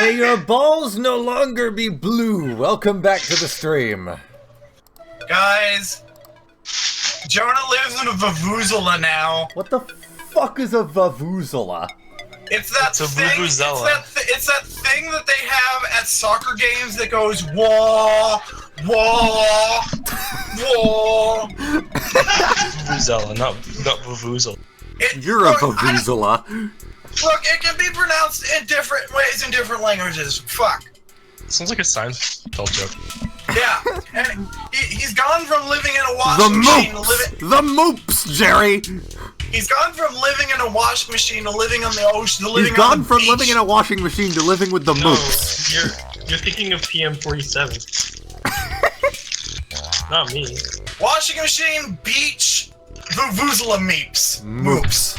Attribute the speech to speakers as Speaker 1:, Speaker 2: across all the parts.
Speaker 1: May your balls no longer be blue. Welcome back to the stream.
Speaker 2: Guys, Jonah lives in a vuvuzela now.
Speaker 1: What the fuck is a vuvuzela?
Speaker 2: It's that thing. It's that thing that they have at soccer games that goes wah, wah, wah.
Speaker 3: Vuvuzela, not vuvuzela.
Speaker 1: You're a vuvuzela.
Speaker 2: Look, it can be pronounced in different ways in different languages. Fuck.
Speaker 3: Sounds like a Seinfeld joke.
Speaker 2: Yeah, and he's gone from living in a washing machine to living.
Speaker 1: The moops, Jerry.
Speaker 2: He's gone from living in a washing machine to living on the ocean. To living
Speaker 1: He's gone
Speaker 2: on the
Speaker 1: from
Speaker 2: beach.
Speaker 1: living in a washing machine to living with the moops.
Speaker 3: You're thinking of PM47. Not me.
Speaker 2: Washing machine, beach, vuvuzela meeps. Moops.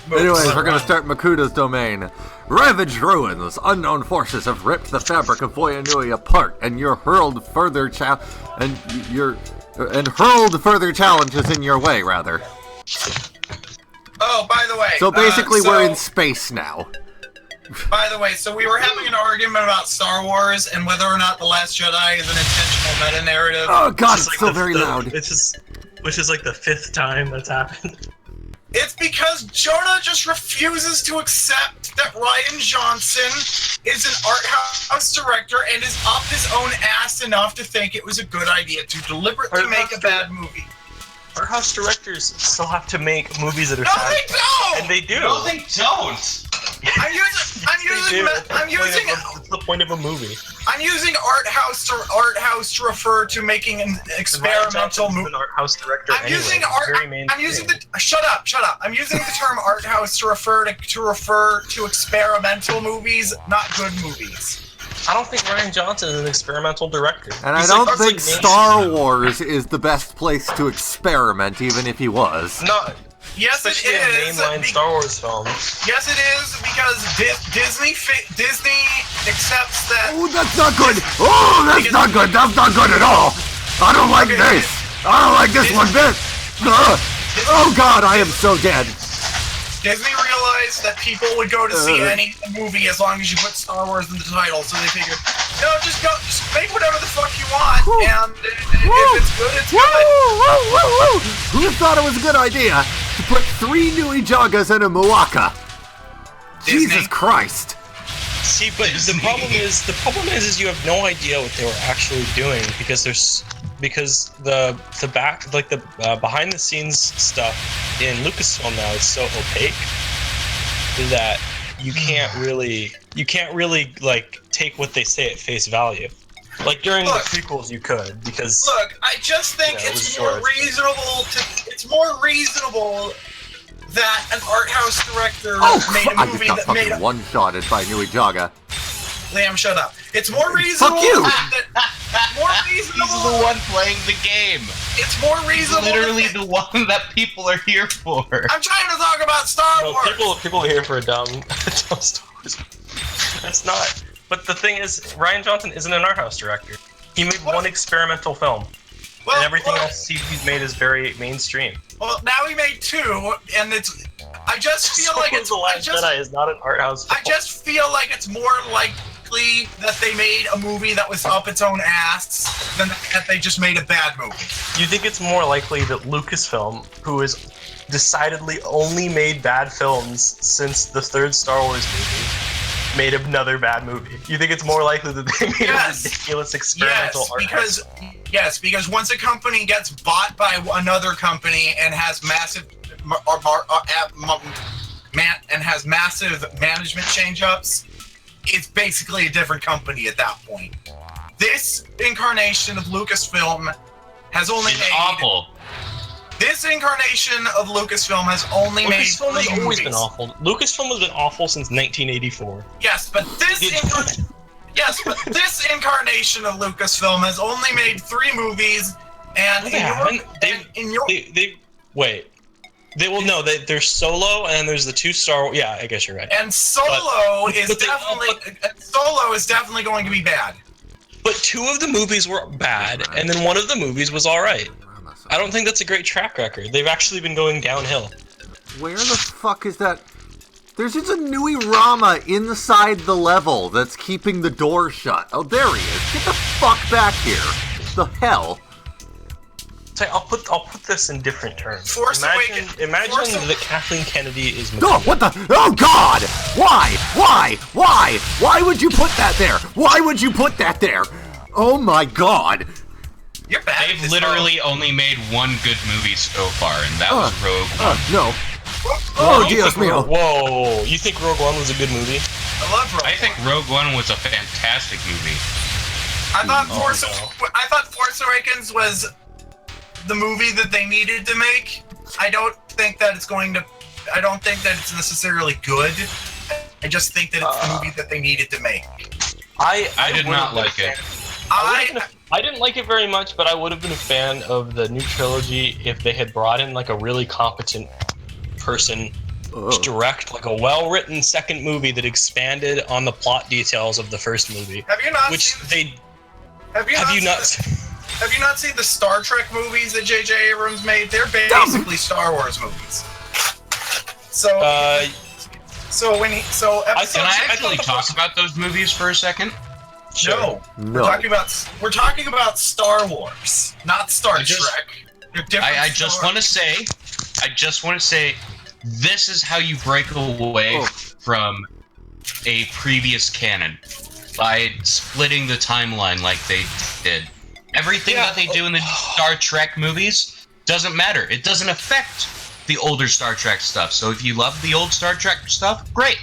Speaker 1: Anyways, we're gonna start Makuta's domain. Ravaged ruins. Unknown forces have ripped the fabric of Voyanui apart, and you're hurled further hurled further challenges in your way, rather.
Speaker 2: Oh, by the way.
Speaker 1: So basically, we're in space now.
Speaker 2: By the way, so we were having an argument about Star Wars and whether or not The Last Jedi is an intentional meta-narrative.
Speaker 1: Oh god, it's so very loud.
Speaker 3: Which is like the 5th time that's happened.
Speaker 2: It's because Jonah just refuses to accept that Rian Johnson is an art house director and is up his own ass enough to think it was a good idea to deliberately make a bad movie.
Speaker 3: Art house directors still have to make movies that are
Speaker 2: No, they don't!
Speaker 3: And they do.
Speaker 4: No, they don't!
Speaker 3: What's the point of a movie?
Speaker 2: I'm using art house to refer to making an experimental movie.
Speaker 3: An art house director.
Speaker 2: I'm using shut up. I'm using the term art house to refer to experimental movies, not good movies.
Speaker 3: I don't think Rian Johnson is an experimental director.
Speaker 1: And I don't think Star Wars is the best place to experiment, even if he was.
Speaker 3: No.
Speaker 2: Yes, it
Speaker 3: Especially
Speaker 2: is.
Speaker 3: a mainline Star Wars film.
Speaker 2: Yes, it is, because Disney accepts that.
Speaker 1: Oh, that's not good. Oh, that's not good. That's not good at all. I don't like this. I don't like this one bit. Oh God, I am so dead.
Speaker 2: Disney realized that people would go to see any movie as long as you put Star Wars in the title, so they figured, no, just make whatever the fuck you want, and if it's good, it's good.
Speaker 1: Who thought it was a good idea to put 3 Nui Jagas in a Muaka? Jesus Christ!
Speaker 3: See, but the problem is you have no idea what they were actually doing because the behind the scenes stuff in Lucasfilm now is so opaque that you can't really like take what they say at face value. Like during the prequels you could, because
Speaker 2: I just think it's more reasonable that an art house director made a movie that made a
Speaker 1: one-shotted by Nui Jaga.
Speaker 2: Liam, shut up. It's more reasonable.
Speaker 1: Fuck you.
Speaker 4: He's the one playing the game.
Speaker 2: It's more reasonable.
Speaker 4: Literally the one that people are here for.
Speaker 2: I'm trying to talk about Star Wars.
Speaker 3: People are here for a dumb Star Wars. That's not. But the thing is, Rian Johnson isn't an art house director. He made one experimental film, and everything else he's made is very mainstream.
Speaker 2: Well, now he made 2, and it's. I just feel like it's.
Speaker 3: The Last Jedi is not an art house film.
Speaker 2: I just feel like it's more likely that they made a movie that was up its own ass than that they just made a bad movie.
Speaker 3: You think it's more likely that Lucasfilm, who has decidedly only made bad films since the 3rd Star Wars movie, made another bad movie? You think it's more likely that they made a ridiculous experimental art house film?
Speaker 2: Yes, because once a company gets bought by another company and has massive management change-ups, it's basically a different company at that point. This incarnation of Lucasfilm has only made
Speaker 4: awful.
Speaker 2: This incarnation of Lucasfilm has only made 3 movies.
Speaker 3: Lucasfilm has always been awful. Lucasfilm has been awful since 1984.
Speaker 2: Yes, but this incarnation of Lucasfilm has only made 3 movies, and
Speaker 3: there's Solo and there's the 2 Star Wars. Yeah, I guess you're right.
Speaker 2: And Solo is definitely going to be bad.
Speaker 3: But 2 of the movies were bad, and then 1 of the movies was all right. I don't think that's a great track record. They've actually been going downhill.
Speaker 1: Where the fuck is that? There's just a Nui Rama inside the level that's keeping the door shut. Oh, there he is. Get the fuck back here. The hell?
Speaker 3: I'll put this in different terms. Imagine that Kathleen Kennedy is.
Speaker 1: Oh, what the? Oh God! Why? Why would you put that there? Why would you put that there? Oh my God!
Speaker 2: You're bad.
Speaker 4: They've literally only made one good movie so far, and that was Rogue One.
Speaker 1: No. Oh, Dios mío.
Speaker 3: Whoa! You think Rogue One was a good movie?
Speaker 2: I love Rogue One.
Speaker 4: I think Rogue One was a fantastic movie.
Speaker 2: I thought Force Awakens was the movie that they needed to make. I don't think that it's necessarily good. I just think that it's the movie that they needed to make.
Speaker 3: I
Speaker 4: did not like it.
Speaker 3: I didn't like it very much, but I would have been a fan of the new trilogy if they had brought in like a really competent person to direct like a well-written second movie that expanded on the plot details of the first movie.
Speaker 2: Have you not seen the Star Trek movies that J.J. Abrams made? They're basically Star Wars movies. So,
Speaker 4: Can I actually talk about those movies for a second?
Speaker 2: No. We're talking about Star Wars, not Star Trek. They're different.
Speaker 4: I just want to say, this is how you break away from a previous canon by splitting the timeline like they did. Everything that they do in the Star Trek movies doesn't matter. It doesn't affect the older Star Trek stuff. So if you love the old Star Trek stuff, great.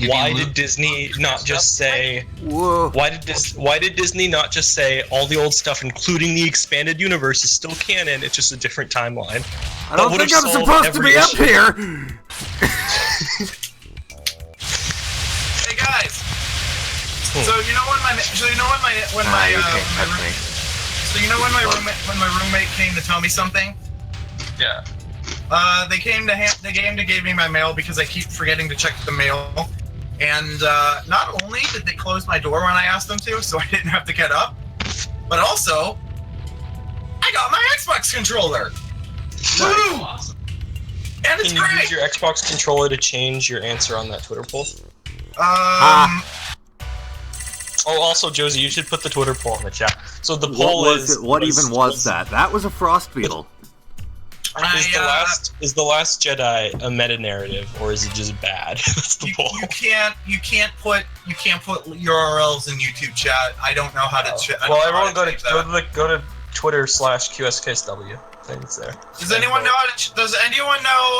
Speaker 3: Why did Disney not just say? Why did Disney not just say all the old stuff, including the expanded universe, is still canon? It's just a different timeline.
Speaker 1: I don't think I'm supposed to be up here.
Speaker 2: Hey guys. So you know when my roommate came to tell me something?
Speaker 3: Yeah.
Speaker 2: They came to give me my mail because I keep forgetting to check the mail. And not only did they close my door when I asked them to, so I didn't have to get up, but also, I got my Xbox controller. Woo!
Speaker 3: Awesome.
Speaker 2: And it's
Speaker 3: Can you
Speaker 2: great.
Speaker 3: use your Xbox controller to change your answer on that Twitter poll? Oh, also, Josie, you should put the Twitter poll in the chat. So the poll
Speaker 1: What even was that? That was a frost beetle.
Speaker 3: Is the Last Jedi a meta narrative, or is it just bad? That's the poll.
Speaker 2: You can't put URLs in YouTube chat. I don't know how to.
Speaker 3: Well, everyone go to Twitter/QSKSw. I think it's there.
Speaker 2: Does anyone know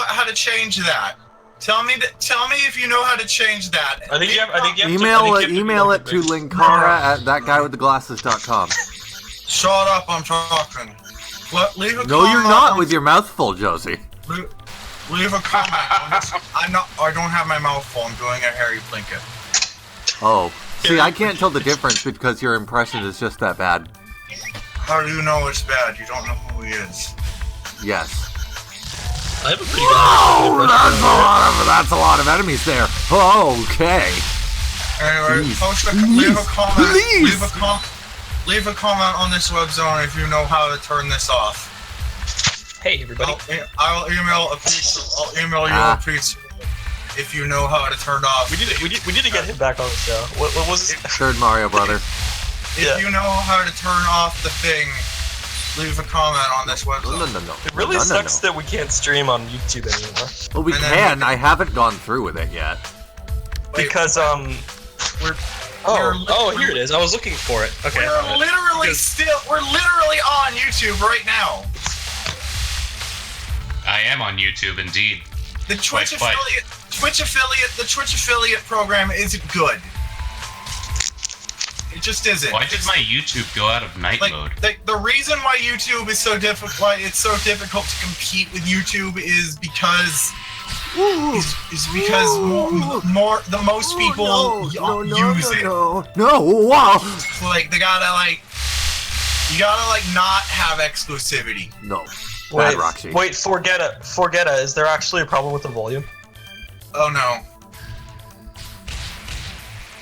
Speaker 2: how to change that? Tell me if you know how to change that.
Speaker 3: I think you have
Speaker 1: email it to linkara@thatguywiththeglasses.com.
Speaker 2: Shut up! I'm talking. Leave a comment.
Speaker 1: No, you're not with your mouth full, Josie.
Speaker 2: Leave a comment on this. I don't have my mouth full. I'm doing a Harry Plinkett.
Speaker 1: Oh, see, I can't tell the difference because your impression is just that bad.
Speaker 2: How do you know it's bad? You don't know who he is.
Speaker 1: Yes.
Speaker 3: I have a pretty good impression.
Speaker 1: That's a lot of enemies there. Okay.
Speaker 2: Anyway, leave a comment on this web zone if you know how to turn this off.
Speaker 3: Hey, everybody.
Speaker 2: I'll email you a piece if you know how to turn off.
Speaker 3: We need to get him back on the show. What was it?
Speaker 1: Third Mario brother.
Speaker 2: If you know how to turn off the thing, leave a comment on this website.
Speaker 1: No.
Speaker 3: It really sucks that we can't stream on YouTube anymore.
Speaker 1: Well, we can. I haven't gone through with it yet.
Speaker 3: Because here it is. I was looking for it. Okay.
Speaker 2: We're literally on YouTube right now.
Speaker 4: I am on YouTube, indeed.
Speaker 2: The Twitch affiliate program isn't good. It just isn't.
Speaker 4: Why did my YouTube go out of night mode?
Speaker 2: The reason why YouTube is so difficult, why it's so difficult to compete with YouTube, is because most people use it.
Speaker 1: No, wow.
Speaker 2: Like you gotta not have exclusivity.
Speaker 1: No.
Speaker 3: Wait, Forgetta. Is there actually a problem with the volume?
Speaker 2: Oh no.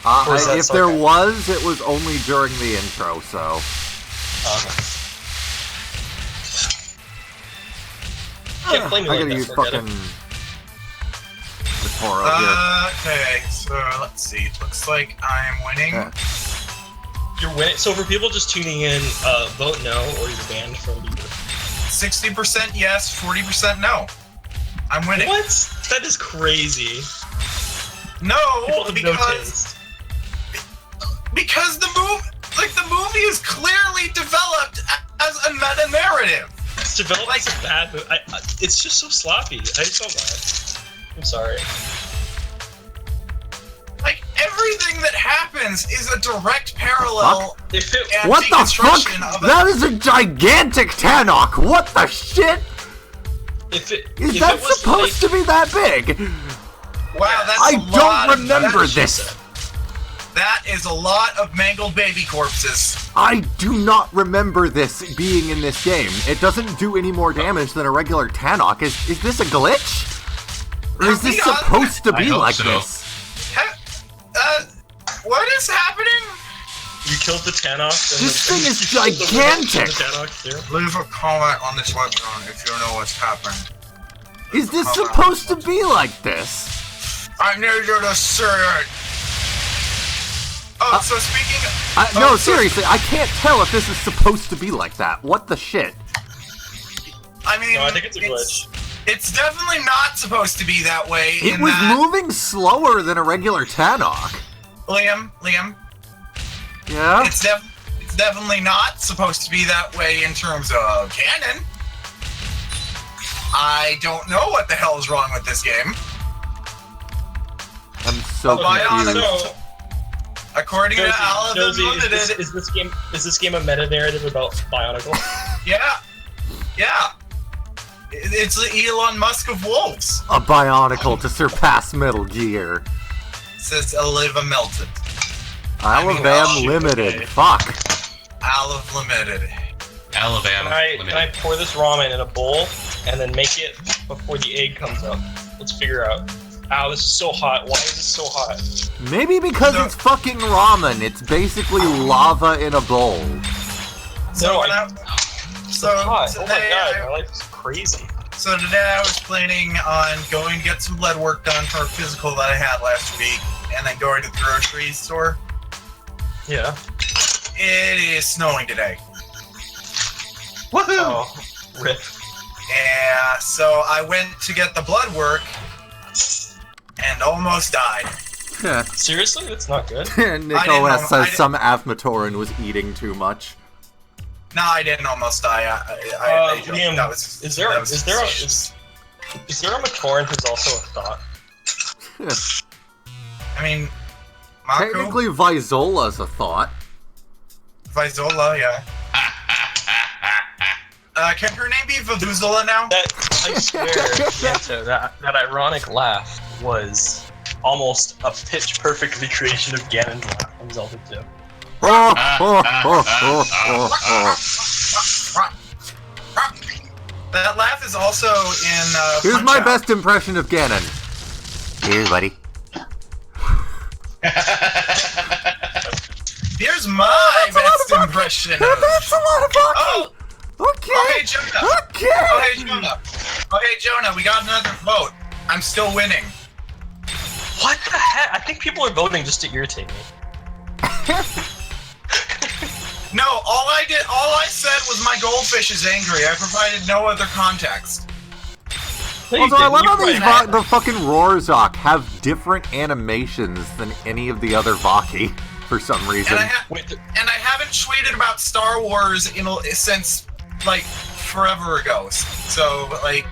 Speaker 1: If there was, it was only during the intro, so. I gotta use fucking Toro here.
Speaker 2: Okay, so let's see. It looks like I'm winning.
Speaker 3: You're winning. So for people just tuning in, vote no or you're banned from Beaver.
Speaker 2: 60% yes, 40% no. I'm winning.
Speaker 3: What? That is crazy.
Speaker 2: No,
Speaker 3: People have no
Speaker 2: because
Speaker 3: taste.
Speaker 2: the movie is clearly developed as a meta narrative.
Speaker 3: It's developed like a bad movie. It's just so sloppy. I just don't mind. I'm sorry.
Speaker 2: Like everything that happens is a direct parallel.
Speaker 3: If it,
Speaker 2: and
Speaker 1: What the fuck?
Speaker 2: deconstruction of
Speaker 1: That is a gigantic Tannock! What the shit? Is that supposed to be that big?
Speaker 2: Wow, that's
Speaker 1: I
Speaker 2: a lot
Speaker 1: don't remember
Speaker 2: of
Speaker 1: this.
Speaker 2: That is a lot of mangled baby corpses.
Speaker 1: I do not remember this being in this game. It doesn't do any more damage than a regular Tannock. Is this a glitch? Or is this supposed to
Speaker 4: I
Speaker 1: be
Speaker 4: hope
Speaker 1: like
Speaker 4: so.
Speaker 1: this?
Speaker 2: What is happening?
Speaker 3: You killed the Tannock.
Speaker 1: This thing is gigantic!
Speaker 2: Leave a comment on this website if you know what's happening.
Speaker 1: Is this supposed to be like this?
Speaker 2: I need you to see it. Oh, so speaking of...
Speaker 1: No, seriously, I can't tell if this is supposed to be like that. What the shit?
Speaker 2: I mean,
Speaker 3: No, I think it's a glitch.
Speaker 2: It's definitely not supposed to be that way.
Speaker 1: It was moving slower than a regular Tannock.
Speaker 2: Liam,
Speaker 1: Yeah?
Speaker 2: it's definitely not supposed to be that way in terms of canon. I don't know what the hell is wrong with this game.
Speaker 1: I'm so confused.
Speaker 3: So,
Speaker 2: According to Olive
Speaker 3: Josie,
Speaker 2: Unlimited,
Speaker 3: is this game a meta narrative about Bionicle?
Speaker 2: yeah. It's the Elon Musk of wolves.
Speaker 1: A Bionicle to surpass Metal Gear.
Speaker 2: Says Oliva Melted.
Speaker 1: Alabama Limited.
Speaker 3: okay.
Speaker 1: Fuck.
Speaker 2: Olive Limited.
Speaker 4: Alabama.
Speaker 3: Can I pour this ramen in a bowl and then make it before the egg comes up? Let's figure out. Ow, this is so hot. Why is this so hot?
Speaker 1: Maybe because it's fucking ramen. It's basically lava in a bowl.
Speaker 2: So
Speaker 3: No,
Speaker 2: when
Speaker 3: I-
Speaker 2: so
Speaker 3: hot. Oh my
Speaker 2: today,
Speaker 3: god, my life is crazy.
Speaker 2: so today I was planning on going to get some blood work done for a physical that I had last week, and then going to the grocery store.
Speaker 3: Yeah.
Speaker 2: It is snowing today.
Speaker 4: Woohoo!
Speaker 3: Oh, rip.
Speaker 2: Yeah, so I went to get the blood work and almost died.
Speaker 3: Seriously? That's not good.
Speaker 1: Nick
Speaker 2: I
Speaker 1: OS
Speaker 2: didn't-
Speaker 1: says some Avmatorin was eating too much.
Speaker 2: No, I didn't almost die.
Speaker 3: Liam,
Speaker 2: that was,
Speaker 3: is there a Matoran who's also a thought?
Speaker 2: I mean, Mako,
Speaker 1: Technically, Vizola's a thought.
Speaker 2: Vizola, yeah. Can her name be Vavuzela now?
Speaker 3: That I swear, Ganto, that ironic laugh was almost a pitch perfect recreation of Ganon's laugh from Zelda 2.
Speaker 2: That laugh is also in.
Speaker 1: Here's
Speaker 2: Punch
Speaker 1: my
Speaker 2: Out.
Speaker 1: best impression of Ganon. Here, buddy.
Speaker 2: Here's my best impression.
Speaker 1: That's a lot of Vahkiti!
Speaker 2: Oh,
Speaker 1: Okay!
Speaker 2: okay, Jonah.
Speaker 1: Okay!
Speaker 2: Okay, Jonah, we got another vote. I'm still winning.
Speaker 3: What the heck? I think people are voting just to irritate me.
Speaker 2: No, all I said was my goldfish is angry. I provided no other context.
Speaker 1: Although I love how these
Speaker 3: right.
Speaker 1: the fucking Rorzok have different animations than any of the other Vahkiti for some reason.
Speaker 2: And I haven't tweeted about Star Wars since like forever ago. So like,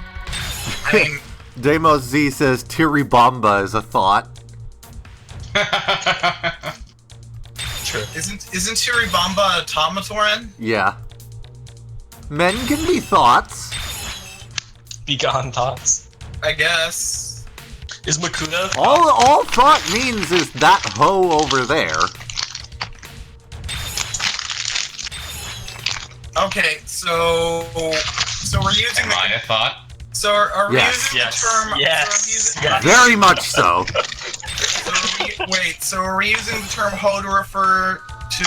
Speaker 2: I mean,
Speaker 1: Demos Z says Tiribamba is a thought.
Speaker 3: Sure.
Speaker 2: isn't Tiribamba a Tomatoran?
Speaker 1: Yeah. Men can be thoughts.
Speaker 3: Begone thoughts.
Speaker 2: I guess.
Speaker 3: Is Makuta?
Speaker 1: All thought means is that hoe over there.
Speaker 2: Okay, so we're using
Speaker 4: Am I a thought?
Speaker 2: So are we
Speaker 1: Yes.
Speaker 2: using the term?
Speaker 3: Yes.
Speaker 2: So are we using,
Speaker 1: Very much so.
Speaker 2: So are we using the term hoe to refer to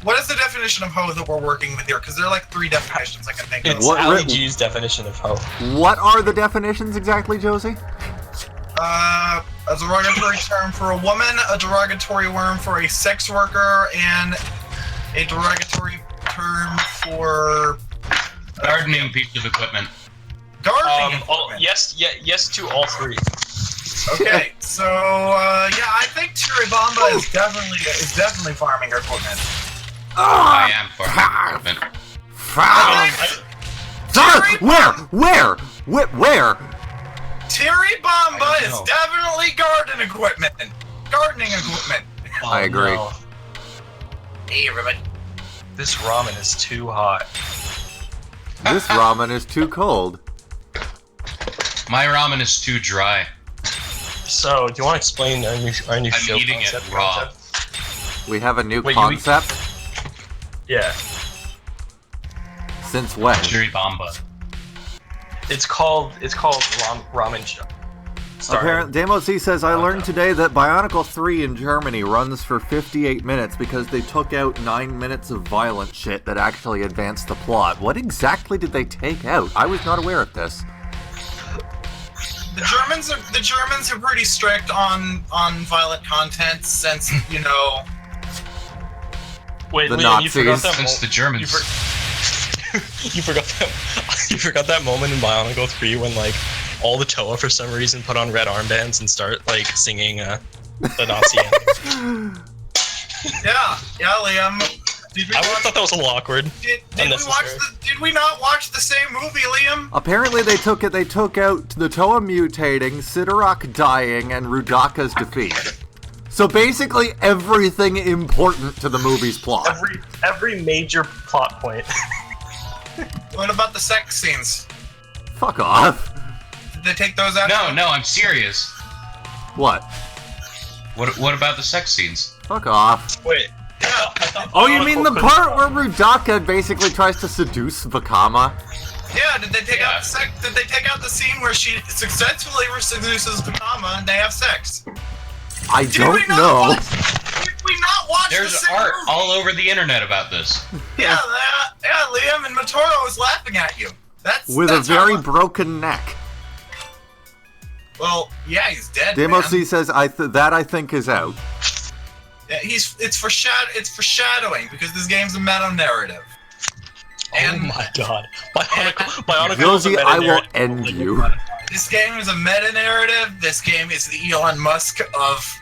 Speaker 2: what is the definition of hoe that we're working with here? Because there are like 3 definitions I can think of.
Speaker 3: It's
Speaker 1: What-
Speaker 3: Ali G's definition of hoe.
Speaker 1: What are the definitions exactly, Josie?
Speaker 2: A derogatory term for a woman, a derogatory term for a sex worker, and a derogatory term for
Speaker 4: Gardening piece of equipment.
Speaker 2: gardening equipment.
Speaker 3: Yes to all three.
Speaker 2: Okay, so yeah, I think Tiribamba is definitely farming her equipment.
Speaker 4: I am farming equipment.
Speaker 1: Where?
Speaker 2: Tiribamba is definitely gardening equipment.
Speaker 1: I agree.
Speaker 3: No.
Speaker 2: Hey, everybody.
Speaker 3: This ramen is too hot.
Speaker 1: This ramen is too cold.
Speaker 4: My ramen is too dry.
Speaker 3: So, do you want to explain our new
Speaker 4: I'm
Speaker 3: show
Speaker 4: eating
Speaker 3: concept?
Speaker 4: it raw.
Speaker 1: We have a new
Speaker 3: Wait,
Speaker 1: concept?
Speaker 3: Yeah.
Speaker 1: Since when?
Speaker 4: Tiribamba.
Speaker 3: It's called Ramen Show.
Speaker 1: Apparently, Democ says, I learned today that Bionicle 3 in Germany runs for 58 minutes because they took out 9 minutes of violent shit that actually advanced the plot. What exactly did they take out? I was not aware of this.
Speaker 2: The Germans are pretty strict on violent content since, you know.
Speaker 3: Wait,
Speaker 1: The
Speaker 3: Liam, you forgot
Speaker 1: Nazis.
Speaker 3: that
Speaker 4: Since the Germans.
Speaker 3: You forgot that moment in Bionicle 3 when like all the Toa for some reason put on red armbands and start like singing the Nazi anthem.
Speaker 2: Yeah, Liam.
Speaker 3: I thought that was a little awkward.
Speaker 2: Did we not watch the same movie, Liam?
Speaker 1: Apparently they took out the Toa mutating, Sidorak dying, and Rudaka's defeat. So basically everything important to the movie's plot.
Speaker 3: Every major plot point.
Speaker 2: What about the sex scenes?
Speaker 1: Fuck off.
Speaker 2: Did they take those out?
Speaker 4: No, I'm serious.
Speaker 1: What?
Speaker 4: What about the sex scenes?
Speaker 1: Fuck off.
Speaker 3: Wait.
Speaker 1: Oh, you mean the part where Rudaka basically tries to seduce Vakama?
Speaker 2: Yeah, did they take out the scene where she successfully seduces Vakama and they have sex?
Speaker 1: I don't know.
Speaker 2: Did we not watch
Speaker 4: There's
Speaker 2: the same
Speaker 4: art
Speaker 2: movie?
Speaker 4: all over the internet about this.
Speaker 2: Yeah, Liam and Matoro was laughing at you.
Speaker 1: With a very broken neck.
Speaker 2: Well, yeah, he's dead, man.
Speaker 1: Democ says, I think is out.
Speaker 2: Yeah, it's foreshadowing because this game's a meta narrative.
Speaker 3: Oh my god. Bionicle
Speaker 1: Josie,
Speaker 3: is a
Speaker 1: I will
Speaker 3: meta-narrative.
Speaker 1: end you.
Speaker 2: This game is a meta narrative. This game is the Elon Musk of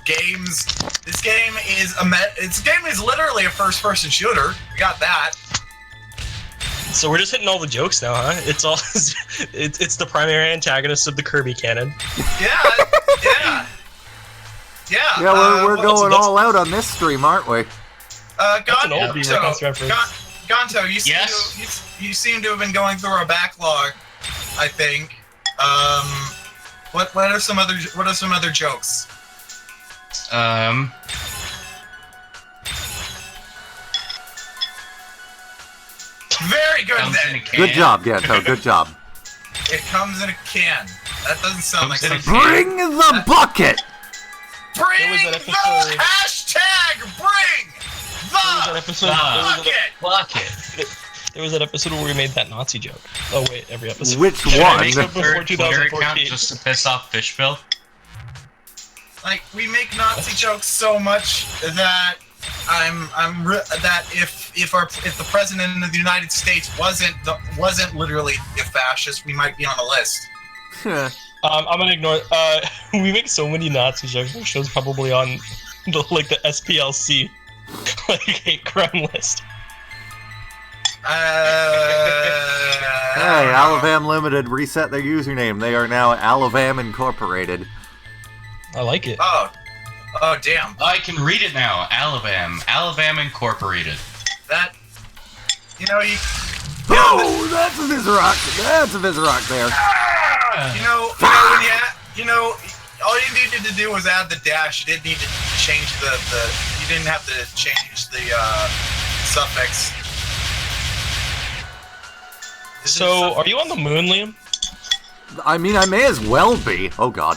Speaker 2: games. This game is literally a first-person shooter. We got that.
Speaker 3: So we're just hitting all the jokes now, huh? It's all it's the primary antagonist of the Kirby canon.
Speaker 2: Yeah.
Speaker 1: Yeah, we're going all out on this stream, aren't we?
Speaker 2: Ganto, you seem to have been going through our backlog, I think. What are some other jokes? Very good then.
Speaker 1: Good job, Ganto, good job.
Speaker 2: It comes in a can. That doesn't sound like something.
Speaker 1: Bring the bucket!
Speaker 2: Bring the hashtag! Bring the bucket!
Speaker 3: There was that episode where we made that Nazi joke. Oh wait, every episode.
Speaker 1: Which
Speaker 4: Should I
Speaker 1: one?
Speaker 4: make a
Speaker 3: Before
Speaker 4: third Twitter
Speaker 3: 2014.
Speaker 4: account just to piss off Fishspill?
Speaker 2: Like, we make Nazi jokes so much that if the president of the United States wasn't literally a fascist, we might be on the list.
Speaker 3: I'm gonna ignore. We make so many Nazi jokes. Our show's probably on the SPLC hate crime list.
Speaker 1: Hey, Alavam Limited reset their username. They are now Alavam Incorporated.
Speaker 3: I like it.
Speaker 2: Oh damn.
Speaker 4: I can read it now. Alavam Incorporated.
Speaker 2: That, you know, you...
Speaker 1: Oh, that's a Vizrock. That's a Vizrock there.
Speaker 2: All you needed to do was add the dash. You didn't need to change you didn't have to change the suffix.
Speaker 3: So, are you on the moon, Liam?
Speaker 1: I mean, I may as well be. Oh god.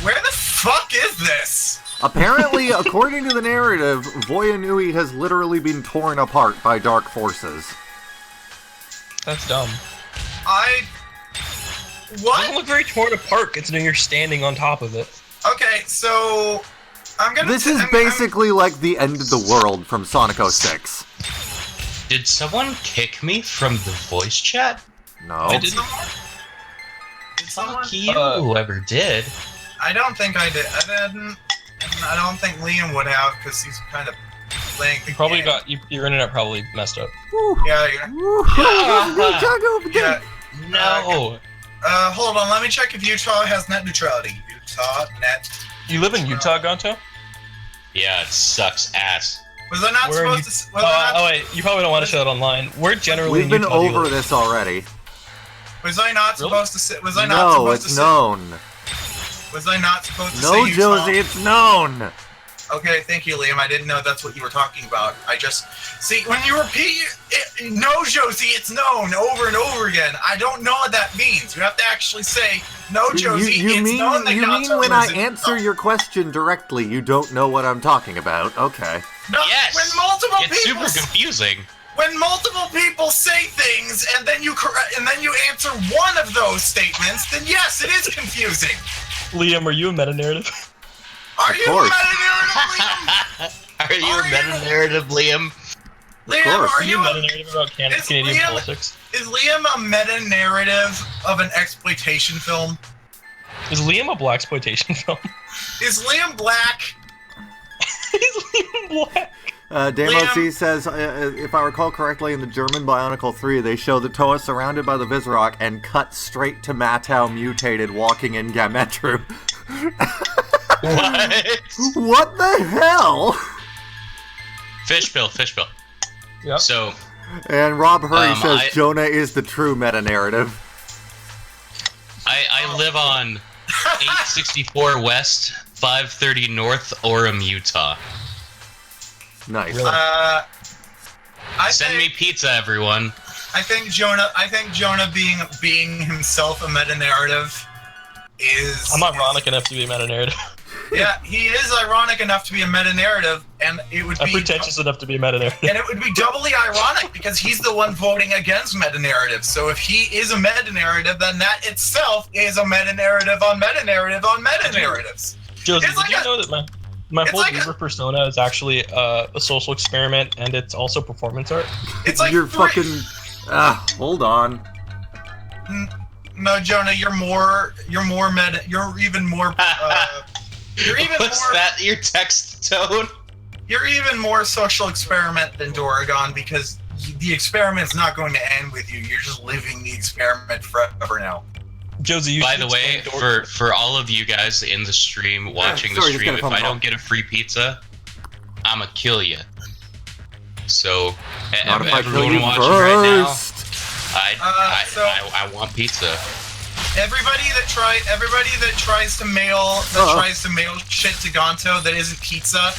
Speaker 2: Where the fuck is this?
Speaker 1: Apparently, according to the narrative, Voyanui has literally been torn apart by dark forces.
Speaker 3: That's dumb. It
Speaker 2: What?
Speaker 3: doesn't look very torn apart considering you're standing on top of it.
Speaker 2: Okay, so I'm gonna.
Speaker 1: This is basically like the end of the world from Sonic 06.
Speaker 4: Did someone kick me from the voice chat?
Speaker 1: No.
Speaker 2: Did someone?
Speaker 4: Fuck you, whoever did.
Speaker 2: I don't think I did. I don't think Liam would have because he's kind of playing.
Speaker 3: You probably got your internet probably messed up.
Speaker 2: Yeah. Yeah.
Speaker 4: No.
Speaker 2: Hold on. Let me check if Utah has net neutrality. Utah net.
Speaker 3: You live in Utah, Ganto?
Speaker 4: Yeah, it sucks ass.
Speaker 2: Was I not
Speaker 3: Where are
Speaker 2: supposed to? Was I not,
Speaker 3: wait, you probably don't want to show that online. We're generally
Speaker 1: We've been
Speaker 3: in Utah,
Speaker 1: over this already.
Speaker 2: was I not
Speaker 3: Really?
Speaker 2: supposed to sit? Was I not
Speaker 1: No,
Speaker 2: supposed to
Speaker 1: it's
Speaker 2: sit?
Speaker 1: known.
Speaker 2: Was I not supposed to
Speaker 1: No,
Speaker 2: say Utah?
Speaker 1: Josie, it's known.
Speaker 2: Okay, thank you, Liam. I didn't know that's what you were talking about. I just see when you repeat it, "No, Josie, it's known" over and over again. I don't know what that means. You have to actually say, "No, Josie,
Speaker 1: You
Speaker 2: it's
Speaker 1: mean
Speaker 2: known." that Ganto
Speaker 1: when I
Speaker 2: lives in
Speaker 1: answer
Speaker 2: Utah."
Speaker 1: your question directly, you don't know what I'm talking about? Okay.
Speaker 2: No,
Speaker 4: Yes.
Speaker 2: When multiple
Speaker 4: It's
Speaker 2: people
Speaker 4: super confusing.
Speaker 2: when multiple people say things and then you answer one of those statements, then yes, it is confusing.
Speaker 3: Liam, are you a meta-narrative?
Speaker 2: Are you a
Speaker 1: course.
Speaker 2: meta-narrative, Liam?
Speaker 4: Are you a
Speaker 2: Are you?
Speaker 4: meta-narrative, Liam?
Speaker 2: Liam,
Speaker 1: course.
Speaker 2: are
Speaker 3: Are you
Speaker 2: you
Speaker 3: a
Speaker 2: a,
Speaker 3: meta-narrative about
Speaker 2: Is
Speaker 3: Canadian
Speaker 2: Liam-
Speaker 3: politics?
Speaker 2: is Liam a meta-narrative of an exploitation film?
Speaker 3: Is Liam a blaxploitation film?
Speaker 2: Is Liam black?
Speaker 3: Is Liam black?
Speaker 1: Damo
Speaker 2: Liam-
Speaker 1: C says, if I recall correctly, in the German Bionicle 3, they show the Toa surrounded by the Visrock and cut straight to Matau mutated walking in Gametru.
Speaker 4: What?
Speaker 1: What the hell?
Speaker 4: Fishspill.
Speaker 3: Yep.
Speaker 4: So,
Speaker 1: And Rob Hurry says
Speaker 4: I-
Speaker 1: Jonah is the true meta-narrative.
Speaker 4: I live on 864 West, 530 North, Orem, Utah.
Speaker 1: Nice.
Speaker 3: Really?
Speaker 2: I
Speaker 4: Send me
Speaker 2: think,
Speaker 4: pizza, everyone.
Speaker 2: I think Jonah being himself a meta-narrative is.
Speaker 3: I'm ironic enough to be a meta-narrative.
Speaker 2: Yeah, he is ironic enough to be a meta-narrative, and it would
Speaker 3: I'm
Speaker 2: be
Speaker 3: pretentious enough to be a meta-narrative.
Speaker 2: and it would be doubly ironic because he's the one voting against meta-narrative. So if he is a meta-narrative, then that itself is a meta-narrative on meta-narrative on meta-narratives.
Speaker 3: Josie,
Speaker 2: It's like
Speaker 3: did you
Speaker 2: a-
Speaker 3: know that my
Speaker 2: it's
Speaker 3: whole
Speaker 2: like a-
Speaker 3: Beaver persona is actually a social experiment and it's also performance art?
Speaker 2: It's like
Speaker 1: You're fucking... hold on.
Speaker 2: No, Jonah, you're meta. You're even more. You're even
Speaker 4: What's
Speaker 2: more.
Speaker 4: that, your text tone?
Speaker 2: You're even more social experiment than Doragon because the experiment's not going to end with you. You're just living the experiment forever now.
Speaker 3: Josie, you
Speaker 4: By
Speaker 3: should
Speaker 4: the way,
Speaker 3: explain Dor-
Speaker 4: for all of you guys in the stream, watching the
Speaker 1: sorry, just
Speaker 4: stream,
Speaker 1: got a
Speaker 4: if
Speaker 1: phone
Speaker 4: I
Speaker 1: call.
Speaker 4: don't get a free pizza, I'ma kill you. So,
Speaker 1: Not if I kill you
Speaker 4: everyone watching right now,
Speaker 1: first.
Speaker 4: I want pizza.
Speaker 2: Everybody that tries to mail shit to Ganto that isn't pizza,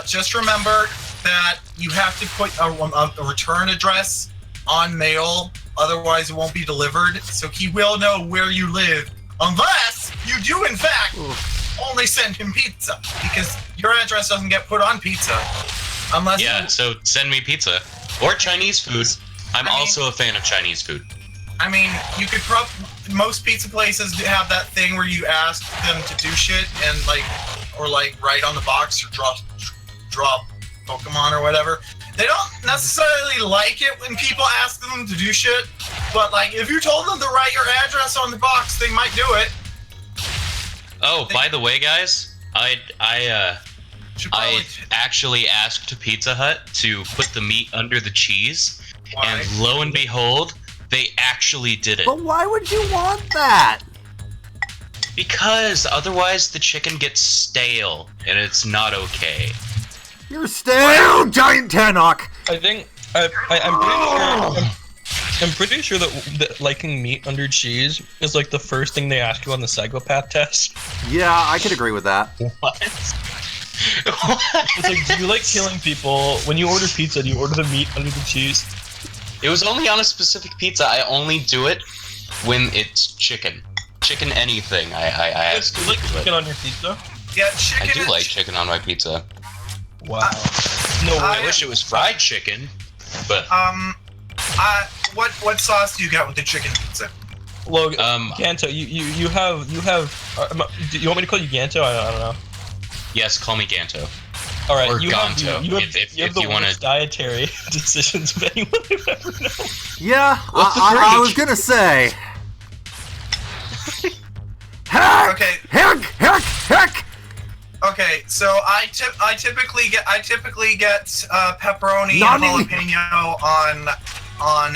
Speaker 2: just remember that you have to put a return address on mail, otherwise it won't be delivered. So he will know where you live, unless you do in fact only send him pizza, because your address doesn't get put on pizza unless.
Speaker 4: Yeah, so send me pizza. Or Chinese food. I'm also a fan of Chinese food.
Speaker 2: I mean, you could most pizza places have that thing where you ask them to do shit and write on the box or draw Pokemon or whatever. They don't necessarily like it when people ask them to do shit, but like if you told them to write your address on the box, they might do it.
Speaker 4: Oh, by the way, guys, I
Speaker 2: Should probably-
Speaker 4: actually asked Pizza Hut to put the meat under the cheese,
Speaker 2: Why?
Speaker 4: and lo and behold, they actually did it.
Speaker 1: But why would you want that?
Speaker 4: Because otherwise the chicken gets stale, and it's not okay.
Speaker 1: You're stale, giant Tannock!
Speaker 3: I think I'm pretty sure that liking meat under cheese is like the first thing they ask you on the psychopath test.
Speaker 1: Yeah, I could agree with that.
Speaker 4: What?
Speaker 3: It's like, do you like killing people? When you order pizza, do you order the meat under the cheese?
Speaker 4: It was only on a specific pizza. I only do it when it's chicken. Chicken anything. I ask
Speaker 3: Do
Speaker 4: you
Speaker 3: you like
Speaker 4: to do
Speaker 3: chicken
Speaker 4: it.
Speaker 3: on your pizza?
Speaker 2: Yeah,
Speaker 4: I
Speaker 2: chicken.
Speaker 4: do like chicken on my pizza.
Speaker 3: Wow. No
Speaker 2: I-
Speaker 3: way.
Speaker 4: I wish it was fried chicken, but
Speaker 2: What sauce do you got with the chicken pizza?
Speaker 3: Logan, Ganto, you have. Do you want me to call you Ganto? I don't know.
Speaker 4: Yes, call me Ganto.
Speaker 3: All right,
Speaker 4: Or
Speaker 3: you
Speaker 4: Ganto,
Speaker 3: have
Speaker 4: if
Speaker 3: the
Speaker 4: you want
Speaker 3: worst dietary decisions of anyone I've ever known.
Speaker 1: Yeah,
Speaker 4: What's the
Speaker 1: I was
Speaker 4: break?
Speaker 1: gonna say. Heck!
Speaker 2: Okay.
Speaker 1: Heck!
Speaker 2: Okay, so I typically get pepperoni
Speaker 1: Nani?
Speaker 2: and jalapeno on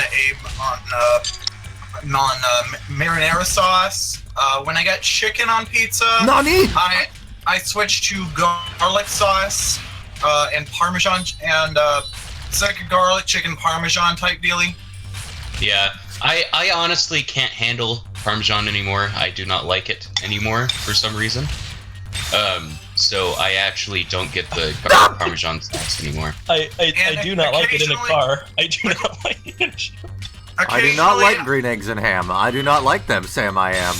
Speaker 2: marinara sauce. When I get chicken on pizza,
Speaker 1: Nani?
Speaker 2: I switch to garlic sauce and parmesan and it's like a garlic chicken parmesan type dealie.
Speaker 4: Yeah, I honestly can't handle Parmesan anymore. I do not like it anymore for some reason. So I actually don't get the garlic Parmesan sauce anymore.
Speaker 3: I do not like it in a car. I do not like it in a show.
Speaker 1: I do not like green eggs and ham. I do not like them, Sam I am.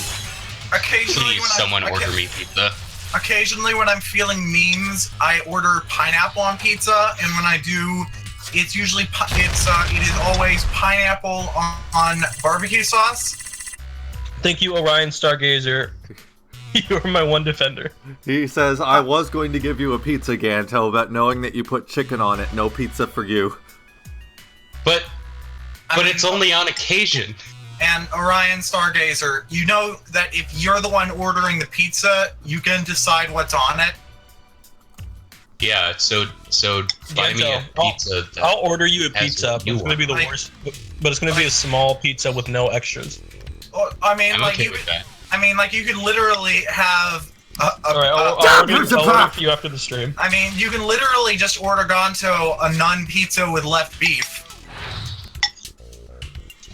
Speaker 2: Occasionally,
Speaker 4: Please, someone order me pizza.
Speaker 2: Occasionally, when I'm feeling memes, I order pineapple on pizza, and when I do, it's usually it is always pineapple on barbecue sauce.
Speaker 3: Thank you, Orion Stargazer. You're my one defender.
Speaker 1: He says, I was going to give you a pizza, Ganto, but knowing that you put chicken on it, no pizza for you.
Speaker 4: But it's only on occasion.
Speaker 2: And Orion Stargazer, you know that if you're the one ordering the pizza, you can decide what's on it.
Speaker 4: Yeah, so buy me a pizza.
Speaker 3: I'll order you a pizza.
Speaker 4: what you
Speaker 3: It's going to be the worst, but it's going to be a small pizza with no extras.
Speaker 2: Well, I mean,
Speaker 4: I'm
Speaker 2: like
Speaker 4: okay
Speaker 2: you,
Speaker 4: with that.
Speaker 2: I mean, like you could literally have.
Speaker 3: All right, I'll order for you after the stream.
Speaker 2: I mean, you can literally just order Ganto a nun pizza with left beef.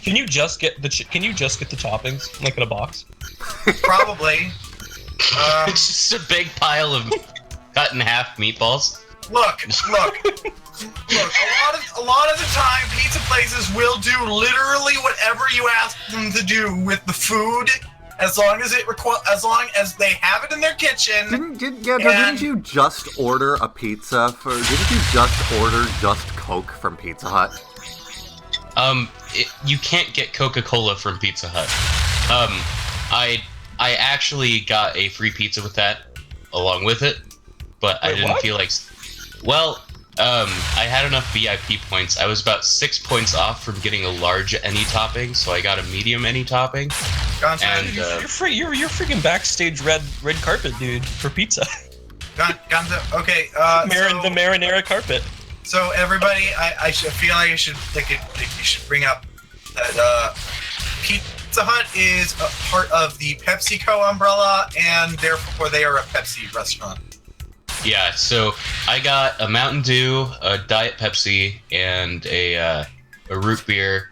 Speaker 3: Can you just get the toppings like in a box?
Speaker 2: Probably.
Speaker 4: It's just a big pile of cut in half meatballs.
Speaker 2: Look. A lot of the time, pizza places will do literally whatever you ask them to do with the food, as long as they have it in their kitchen.
Speaker 1: Didn't you just order a pizza didn't you just order just Coke from Pizza Hut?
Speaker 4: You can't get Coca-Cola from Pizza Hut. I actually got a free pizza with that along with it, but I didn't feel like. Well, I had enough VIP points. I was about 6 points off from getting a large any topping, so I got a medium any topping. And
Speaker 3: You're freaking backstage red carpet dude for pizza.
Speaker 2: Ganto, okay.
Speaker 3: The marinara carpet.
Speaker 2: So everybody, I feel like you should bring up that Pizza Hut is a part of the PepsiCo umbrella, and therefore they are a Pepsi restaurant.
Speaker 4: Yeah, so I got a Mountain Dew, a Diet Pepsi, and a root beer,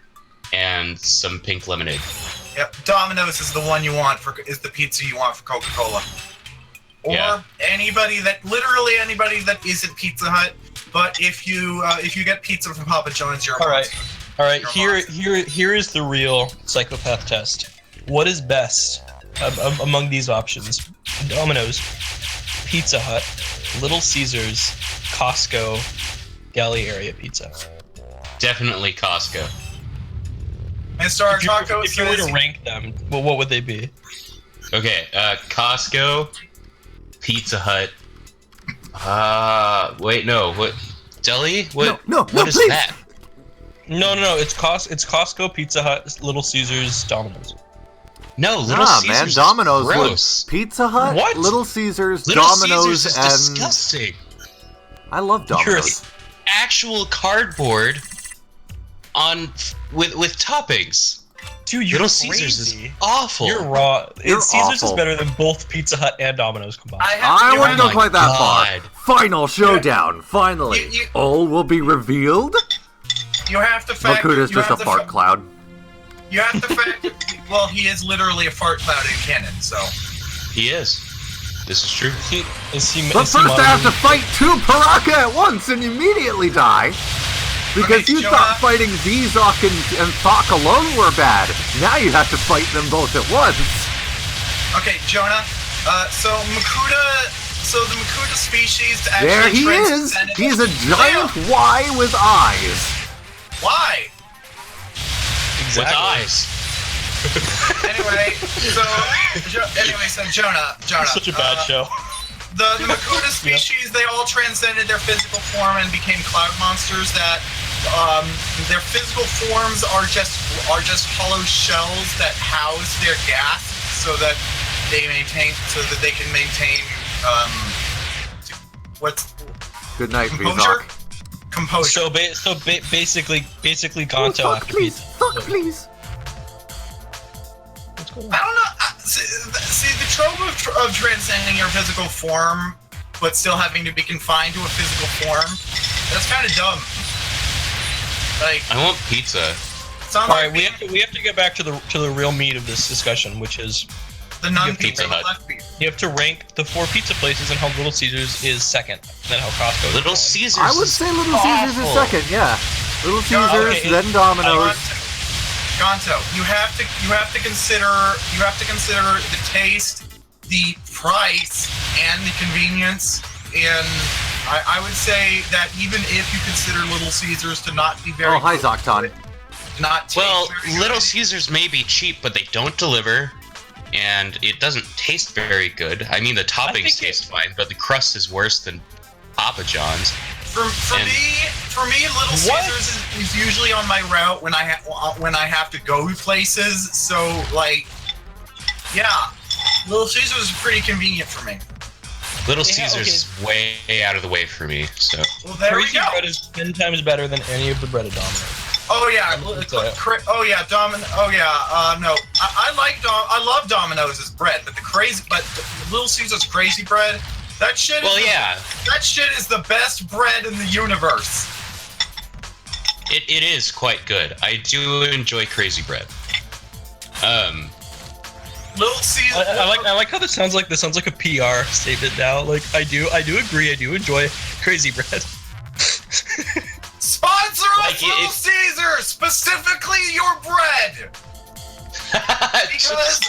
Speaker 4: and some pink lemonade.
Speaker 2: Yep, Domino's is the one you want is the pizza you want for Coca-Cola. Or anybody that isn't Pizza Hut. But if you get pizza from Papa John's, you're a monster.
Speaker 3: All right. Here is the real psychopath test. What is best among these options? Domino's, Pizza Hut, Little Caesars, Costco, Galley area pizza.
Speaker 4: Definitely Costco.
Speaker 2: Mr. Artaco
Speaker 3: if you were to rank them, well, what would they be?
Speaker 4: Okay, Costco, Pizza Hut. Wait, no. What? Deli? What?
Speaker 1: No,
Speaker 4: what is
Speaker 1: please.
Speaker 4: that?
Speaker 3: No. It's Costco, Pizza Hut, Little Caesars, Domino's.
Speaker 4: No, Little Caesars.
Speaker 1: Man, Domino's
Speaker 4: is gross.
Speaker 1: Pizza Hut,
Speaker 3: What?
Speaker 1: Little Caesars,
Speaker 4: Little
Speaker 1: Domino's,
Speaker 4: Caesars is
Speaker 1: and
Speaker 4: disgusting.
Speaker 1: I love Domino's.
Speaker 4: Actual cardboard with toppings.
Speaker 3: Dude, you're
Speaker 4: Little
Speaker 3: crazy.
Speaker 4: Caesars is awful.
Speaker 3: You're raw.
Speaker 1: You're
Speaker 3: Caesars is
Speaker 1: awful.
Speaker 3: better than both Pizza Hut and Domino's combined.
Speaker 1: I wouldn't go
Speaker 4: my
Speaker 1: quite that
Speaker 4: God.
Speaker 1: far. Final showdown. Finally, all will be revealed.
Speaker 2: You have to fact.
Speaker 1: Makuta's just a fart cloud.
Speaker 2: You have to fact. Well, he is literally a fart cloud in canon, so.
Speaker 4: He is. This is true.
Speaker 1: But first I have to fight two Paraka at once and immediately die. Because
Speaker 2: Okay,
Speaker 1: you
Speaker 2: Jonah.
Speaker 1: thought fighting Zizok and Thok alone were bad. Now you have to fight them both at once.
Speaker 2: Okay, Jonah. So the Makuta species actually
Speaker 1: There he is.
Speaker 2: transcended-
Speaker 1: He's a giant Y with eyes.
Speaker 2: Why?
Speaker 4: With eyes.
Speaker 2: Anyway, so Jonah.
Speaker 3: Such a bad show.
Speaker 2: The Makuta species, they all transcended their physical form and became cloud monsters that their physical forms are just hollow shells that house their gas so that they can maintain what's
Speaker 1: Good night,
Speaker 2: composure?
Speaker 1: Vahkiti.
Speaker 2: Composure.
Speaker 3: So basically Ganto
Speaker 1: Fuck,
Speaker 3: after
Speaker 1: please.
Speaker 3: pizza.
Speaker 1: Fuck, please.
Speaker 3: What's going
Speaker 2: I
Speaker 3: on?
Speaker 2: don't know. See the trope of transcending your physical form, but still having to be confined to a physical form. That's kind of dumb. Like,
Speaker 4: I want pizza.
Speaker 2: sounds
Speaker 3: All
Speaker 2: like
Speaker 3: right, we have to get back to the real meat of this discussion, which is
Speaker 2: the non
Speaker 4: Pizza
Speaker 2: pizza
Speaker 4: Hut.
Speaker 2: left beat.
Speaker 3: you have to rank the 4 pizza places and how Little Caesars is second, and then how Costco is
Speaker 4: Little
Speaker 3: one.
Speaker 4: Caesars.
Speaker 1: I would say Little Caesars is
Speaker 4: awful.
Speaker 1: second, yeah. Little
Speaker 2: Yeah,
Speaker 1: Caesars,
Speaker 3: okay,
Speaker 1: then Domino's.
Speaker 2: Ganto, you have to consider the taste, the price, and the convenience. And I would say that even if you consider Little Caesars to not be very
Speaker 1: Oh, hi, Zocton.
Speaker 2: not taste
Speaker 4: Well,
Speaker 2: very
Speaker 4: Little
Speaker 2: good.
Speaker 4: Caesars may be cheap, but they don't deliver, and it doesn't taste very good. I mean, the toppings taste fine, but the crust is worse than Papa John's.
Speaker 2: For me, Little Caesars is usually on my route when I have to go places. So like, yeah, Little Caesars is pretty convenient for me.
Speaker 4: Little
Speaker 3: Yeah,
Speaker 4: Caesars is way out of the way for me, so.
Speaker 2: Well, there we
Speaker 3: Crazy
Speaker 2: go.
Speaker 3: bread is 10 times better than any of the bread at Domino's.
Speaker 2: Oh yeah, no, I love Domino's bread, but the Little Caesars crazy bread, that shit. That shit is the best bread in the universe.
Speaker 4: It is quite good. I do enjoy crazy bread.
Speaker 2: Little Caesars.
Speaker 3: I like how this sounds like a PR statement now. Like I do agree. I do enjoy crazy bread.
Speaker 2: Sponsor us,
Speaker 4: Like,
Speaker 2: Little Caesars, specifically your bread. Because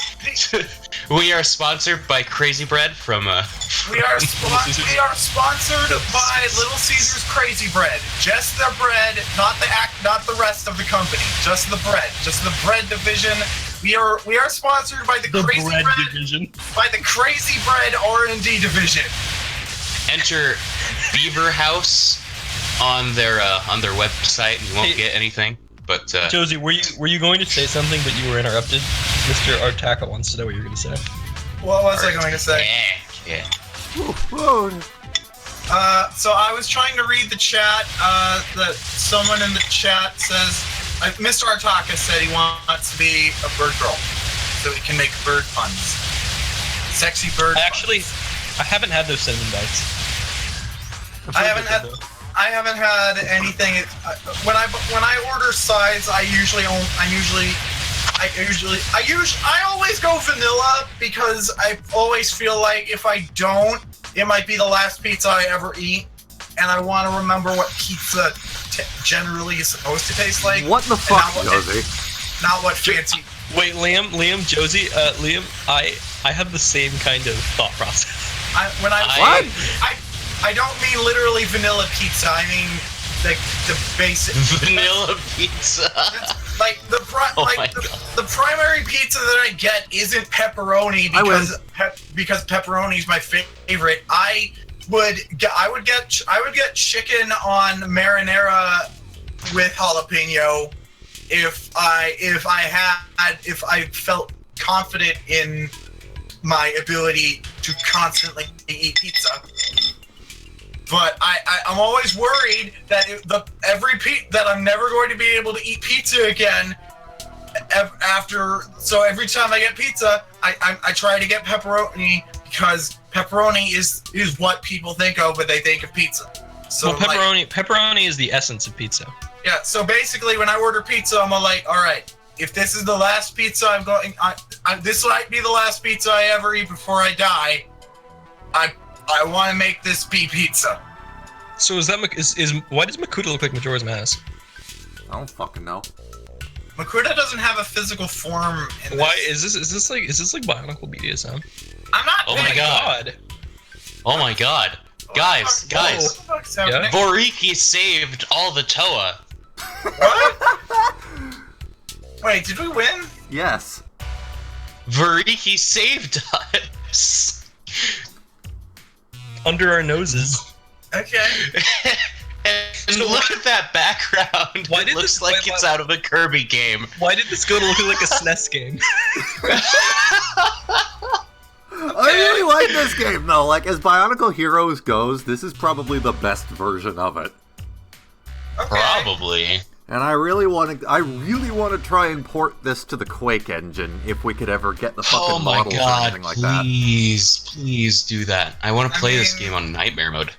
Speaker 4: we are sponsored by Crazy Bread from
Speaker 2: we are sponsored by Little Caesars Crazy Bread. Just their bread, not the rest of the company. Just the bread division. We are sponsored by the Crazy Bread
Speaker 3: division.
Speaker 2: by the Crazy Bread R&D division.
Speaker 4: Enter Beaver House on their website, and you won't get anything. But
Speaker 3: Josie, were you going to say something, but you were interrupted? Mr. Artaka wants to know what you were going to say.
Speaker 2: What was I going to say?
Speaker 4: Yeah.
Speaker 1: Whoa.
Speaker 2: So I was trying to read the chat. That someone in the chat says, Mr. Artaka said he wants to be a bird girl, so he can make bird puns. Sexy bird.
Speaker 3: I haven't had those cinnamon bites.
Speaker 2: I haven't had anything. When I order sides, I always go vanilla because I always feel like if I don't, it might be the last pizza I ever eat, and I want to remember what pizza generally is supposed to taste like.
Speaker 1: What the fuck, Josie?
Speaker 2: Not what fancy.
Speaker 3: Wait, Liam, Josie, Liam, I have the same kind of thought process.
Speaker 2: I don't mean literally vanilla pizza. I mean the basic
Speaker 4: Vanilla pizza.
Speaker 2: Like the primary pizza that I get isn't pepperoni because pepperoni is my favorite. I would get chicken on marinara with jalapeno if I felt confident in my ability to constantly eat pizza. But I'm always worried that that I'm never going to be able to eat pizza again so every time I get pizza, I try to get pepperoni because pepperoni is what people think of when they think of pizza. So
Speaker 3: pepperoni is the essence of pizza.
Speaker 2: Yeah, so basically when I order pizza, I'm like, all right, if this is the last pizza this might be the last pizza I ever eat before I die. I want to make this be pizza.
Speaker 3: So why does Makuta look like Majora's Mask?
Speaker 1: I don't fucking know.
Speaker 2: Makuta doesn't have a physical form.
Speaker 3: Why is this like Bionicle BDSM?
Speaker 2: I'm not.
Speaker 4: Oh my god. Oh my god. Guys.
Speaker 2: What the fuck's happening?
Speaker 4: Voriki saved all the Toa.
Speaker 2: What? Wait, did we win?
Speaker 1: Yes.
Speaker 4: Vahkiti saved us.
Speaker 3: Under our noses.
Speaker 2: Okay.
Speaker 4: And look at that background.
Speaker 3: Why
Speaker 4: it
Speaker 3: did
Speaker 4: looks
Speaker 3: this-
Speaker 4: like
Speaker 3: why-
Speaker 4: it's out of a Kirby game.
Speaker 3: Why did this go to looking like a SNES game?
Speaker 1: I really like this game though. Like as Bionicle Heroes goes, this is probably the best version of it.
Speaker 2: Okay.
Speaker 4: Probably.
Speaker 1: And I really want to try and port this to the Quake engine if we could ever get the fucking
Speaker 4: Oh my
Speaker 1: models or
Speaker 4: god,
Speaker 1: anything like that.
Speaker 4: please do that. I want to play this
Speaker 2: mean-
Speaker 4: game on Nightmare mode.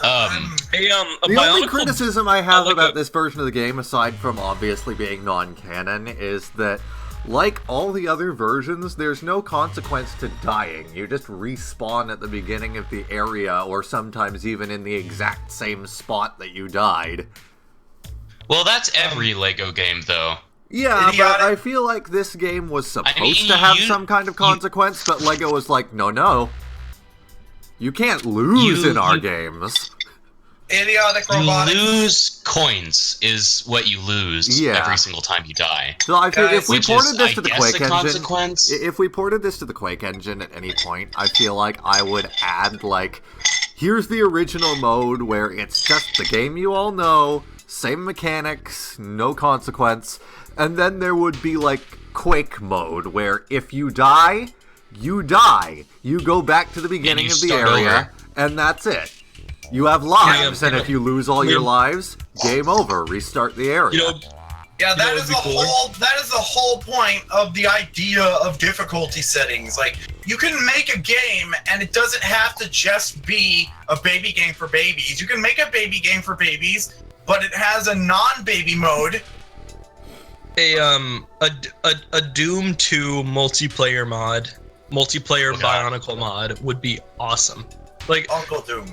Speaker 3: Hey, a
Speaker 1: The only
Speaker 3: Bionicle-
Speaker 1: criticism I have
Speaker 3: like
Speaker 1: about
Speaker 3: a-
Speaker 1: this version of the game, aside from obviously being non-canon, is that, like all the other versions, there's no consequence to dying. You just respawn at the beginning of the area, or sometimes even in the exact same spot that you died.
Speaker 4: Well, that's every Lego game, though.
Speaker 1: Yeah,
Speaker 2: Idiotic.
Speaker 1: but I feel like this game was supposed
Speaker 4: mean,
Speaker 1: to have
Speaker 4: you-
Speaker 1: some kind of consequence, but Lego was like, no. You can't lose
Speaker 4: You-
Speaker 1: in our
Speaker 4: you-
Speaker 1: games.
Speaker 2: Idiotic
Speaker 4: You
Speaker 2: robotics.
Speaker 4: lose coins is what you lose
Speaker 1: Yeah.
Speaker 4: every single time you die.
Speaker 1: So I think if we
Speaker 4: Which
Speaker 1: ported
Speaker 4: is,
Speaker 1: this
Speaker 4: I
Speaker 1: to the
Speaker 4: guess,
Speaker 1: Quake
Speaker 4: a
Speaker 1: engine,
Speaker 4: consequence.
Speaker 1: if we ported this to the Quake engine at any point, I feel like I would add like, here's the original mode where it's just the game you all know, same mechanics, no consequence, and then there would be like Quake mode where if you die, you die. You go back to the beginning
Speaker 4: you
Speaker 1: of the
Speaker 4: start
Speaker 1: area,
Speaker 4: over.
Speaker 1: and that's it. You have lives,
Speaker 3: Yeah,
Speaker 1: and if you lose all your lives, game over. Restart the area.
Speaker 3: You know,
Speaker 2: Yeah,
Speaker 3: You know
Speaker 2: that
Speaker 3: what
Speaker 2: is
Speaker 3: would
Speaker 2: the
Speaker 3: be cooler?
Speaker 2: that is the whole point of the idea of difficulty settings. Like, you can make a game and it doesn't have to just be a baby game for babies. You can make a baby game for babies, but it has a non-baby mode.
Speaker 3: a Doom 2 multiplayer
Speaker 4: Oh, God.
Speaker 3: Bionicle mod would be awesome. Like,
Speaker 2: Uncle Doom.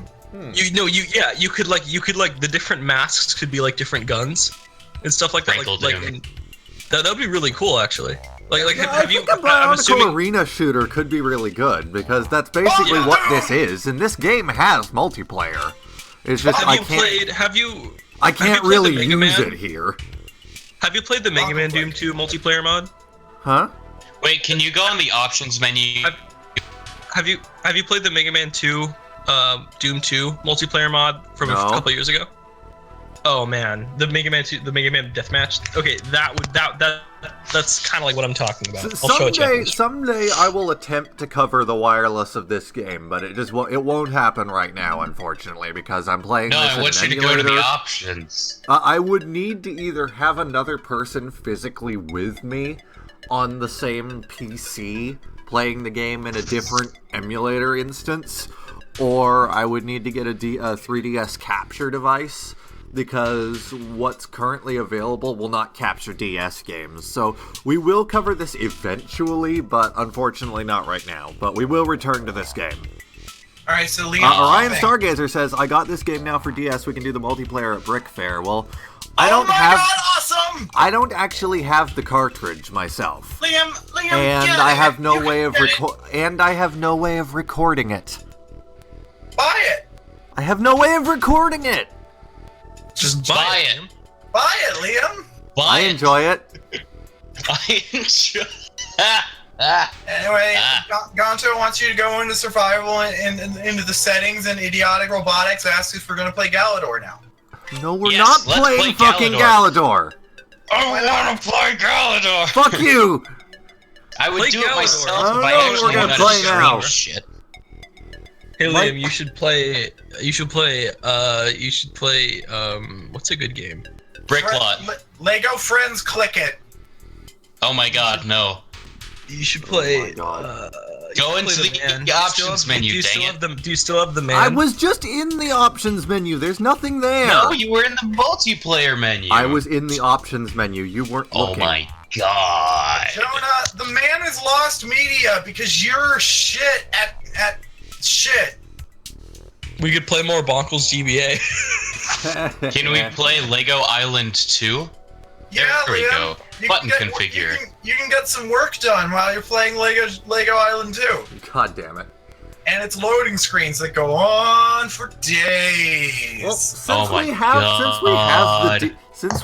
Speaker 3: you could like the different masks could be like different guns and stuff like that.
Speaker 4: Sprinkle
Speaker 3: Like
Speaker 4: Doom.
Speaker 3: and that would be really cool actually. Like
Speaker 1: Yeah,
Speaker 3: have
Speaker 1: I
Speaker 3: you?
Speaker 1: think a
Speaker 3: I'm
Speaker 1: Bionicle
Speaker 3: assuming.
Speaker 1: arena shooter could be really good because that's basically
Speaker 2: yeah.
Speaker 1: what this is, and this game has multiplayer. It's just
Speaker 3: Have
Speaker 1: I
Speaker 3: you
Speaker 1: can't,
Speaker 3: played? Have you?
Speaker 1: I
Speaker 3: have you
Speaker 1: can't
Speaker 3: played
Speaker 1: really
Speaker 3: the Mega
Speaker 1: use
Speaker 3: Man?
Speaker 1: it here,
Speaker 3: Have you played the Mega Man Doom 2 multiplayer mod?
Speaker 1: huh?
Speaker 4: Wait, can you go on the options menu?
Speaker 3: Have you played the Mega Man 2 Doom 2 multiplayer mod from a
Speaker 1: No.
Speaker 3: couple years ago? Oh man, the Mega Man Deathmatch. Okay, that's kind of like what I'm talking about. I'll show it to you.
Speaker 1: Someday I will attempt to cover the wireless of this game, but it won't happen right now, unfortunately, because I'm playing
Speaker 4: No,
Speaker 1: this
Speaker 4: I
Speaker 1: in
Speaker 4: want
Speaker 1: an
Speaker 4: you to go to the
Speaker 1: emulator.
Speaker 4: options.
Speaker 1: I would need to either have another person physically with me on the same PC playing the game in a different emulator instance, or I would need to get a 3DS capture device, because what's currently available will not capture DS games. So we will cover this eventually, but unfortunately not right now. But we will return to this game.
Speaker 2: All right, so Liam.
Speaker 1: Ryan Stargazer says, I got this game now for DS, we can do the multiplayer at Brick Fair. Well, I don't
Speaker 2: oh my
Speaker 1: have...
Speaker 2: God, awesome!
Speaker 1: I don't actually have the cartridge myself,
Speaker 2: Liam,
Speaker 1: and
Speaker 2: get
Speaker 1: I
Speaker 2: it.
Speaker 1: have no
Speaker 2: You
Speaker 1: way
Speaker 2: can
Speaker 1: of
Speaker 2: get it.
Speaker 1: recording it.
Speaker 2: Buy it.
Speaker 1: I have no way of recording it.
Speaker 3: Just
Speaker 4: buy it.
Speaker 3: man.
Speaker 2: Buy it, Liam.
Speaker 4: Buy
Speaker 1: I
Speaker 4: it.
Speaker 1: enjoy it.
Speaker 4: I enjoy.
Speaker 2: Anyway,
Speaker 4: Ah.
Speaker 2: Ganto wants you to go into survival and into the settings, and Idiotic Robotics asks if we're going to play Galador now.
Speaker 1: No, we're
Speaker 4: Yes,
Speaker 1: not
Speaker 4: let's
Speaker 1: playing
Speaker 4: play
Speaker 1: fucking Galador.
Speaker 4: I want to play Galador.
Speaker 1: Fuck you.
Speaker 4: I would
Speaker 3: Play
Speaker 4: do it
Speaker 3: Galador.
Speaker 4: myself
Speaker 1: I
Speaker 4: if
Speaker 1: don't
Speaker 4: I
Speaker 1: know what
Speaker 4: actually
Speaker 1: we're gonna
Speaker 4: wanted
Speaker 1: play
Speaker 4: to stream
Speaker 1: now.
Speaker 4: shit.
Speaker 3: Hey
Speaker 1: Mike-
Speaker 3: Liam, you should play. What's a good game?
Speaker 4: Bricklot.
Speaker 2: Lego Friends, click it.
Speaker 4: Oh my god, no.
Speaker 3: You should play.
Speaker 1: my God.
Speaker 3: you
Speaker 4: Go
Speaker 3: should play
Speaker 4: into the
Speaker 3: Man.
Speaker 4: options menu,
Speaker 3: Do you still
Speaker 4: dang
Speaker 3: have the? Do you still have the man?
Speaker 1: I was just in the options menu. There's nothing there.
Speaker 4: No, you were in the multiplayer menu.
Speaker 1: I was in the options menu. You weren't
Speaker 4: Oh
Speaker 1: looking.
Speaker 4: my god.
Speaker 2: Jonah, the man has lost media because you're shit at shit.
Speaker 3: We could play more Bonkles GBA.
Speaker 4: Can we play Lego Island 2?
Speaker 2: Yeah,
Speaker 4: There we
Speaker 2: Liam.
Speaker 4: go.
Speaker 2: You
Speaker 4: Button
Speaker 2: can get,
Speaker 4: configure.
Speaker 2: You can get some work done while you're playing Lego Island 2.
Speaker 1: God damn it.
Speaker 2: and it's loading screens that go on for days.
Speaker 1: Well, since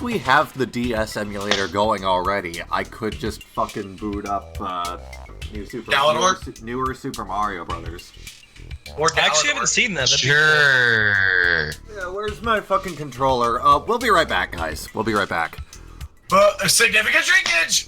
Speaker 1: we have the DS emulator going already, I could just fucking boot up newer Super Mario Brothers.
Speaker 2: Or
Speaker 3: I actually haven't seen that.
Speaker 4: Sure.
Speaker 1: Yeah, where's my fucking controller? We'll be right back, guys. We'll be right back.
Speaker 2: But a significant shrinkage!